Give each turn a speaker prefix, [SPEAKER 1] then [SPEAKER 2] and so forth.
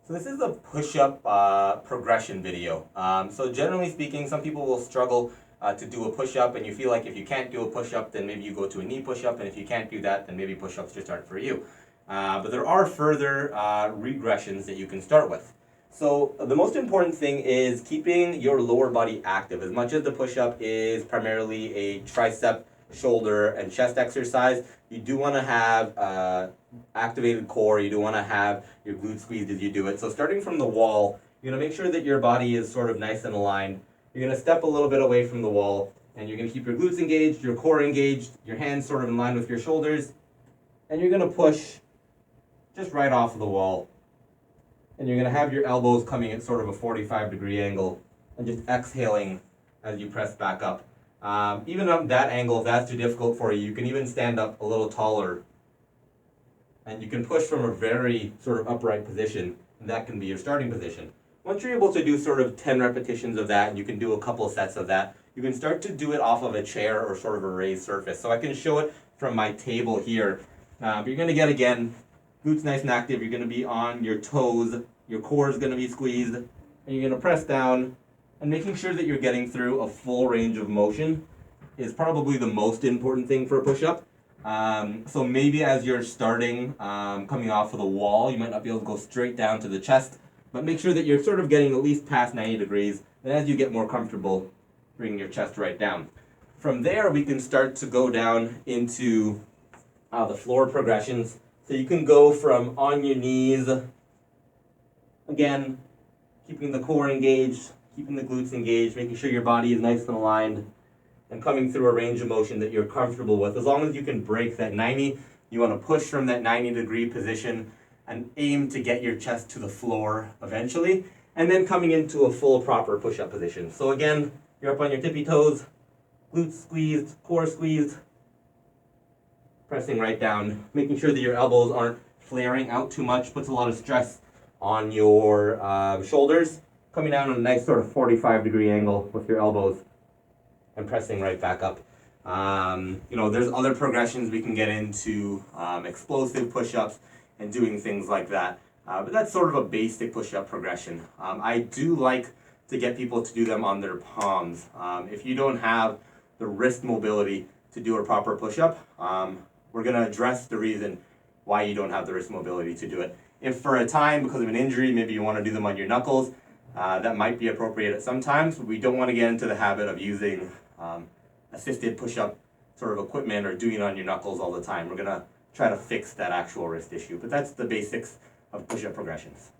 [SPEAKER 1] So this is a push-up progression video. So generally speaking, some people will struggle to do a push-up, and you feel like if you can't do a push-up, then maybe you go to a knee push-up, and if you can't do that, then maybe push-ups just aren't for you. But there are further regressions that you can start with. So the most important thing is keeping your lower body active. As much as the push-up is primarily a tricep, shoulder, and chest exercise, you do want to have activated core. You do want to have your glutes squeezed as you do it. So starting from the wall, you're going to make sure that your body is sort of nice and aligned. You're going to step a little bit away from the wall, and you're going to keep your glutes engaged, your core engaged, your hands sort of in line with your shoulders, and you're going to push just right off of the wall. And you're going to have your elbows coming at sort of a 45-degree angle and just exhaling as you press back up. Even at that angle, if that's too difficult for you, you can even stand up a little taller. And you can push from a very sort of upright position, and that can be your starting position. Once you're able to do sort of 10 repetitions of that, and you can do a couple of sets of that, you can start to do it off of a chair or sort of a raised surface. So I can show it from my table here. But you're going to get, again, glutes nice and active. You're going to be on your toes. Your core is going to be squeezed. And you're going to press down. And making sure that you're getting through a full range of motion is probably the most important thing for a push-up. So maybe as you're starting, coming off of the wall, you might not be able to go straight down to the chest. But make sure that you're sort of getting at least past 90 degrees. And as you get more comfortable, bring your chest right down. From there, we can start to go down into the floor progressions. So you can go from on your knees, again, keeping the core engaged, keeping the glutes engaged, making sure your body is nice and aligned, and coming through a range of motion that you're comfortable with. As long as you can break that 90, you want to push from that 90-degree position and aim to get your chest to the floor eventually, and then coming into a full proper push-up position. So again, you're up on your tippy toes, glutes squeezed, core squeezed, pressing right down, making sure that your elbows aren't flaring out too much, puts a lot of stress on your shoulders, coming down on a nice sort of 45-degree angle with your elbows and pressing right back up. There's other progressions we can get into, explosive push-ups and doing things like that. But that's sort of a basic push-up progression. I do like to get people to do them on their palms. If you don't have the wrist mobility to do a proper push-up, we're going to address the reason why you don't have the wrist mobility to do it. If for a time, because of an injury, maybe you want to do them on your knuckles, that might be appropriate at some times. We don't want to get into the habit of using assisted push-up sort of equipment or doing it on your knuckles all the time. We're going to try to fix that actual wrist issue. But that's the basics of push-up progressions.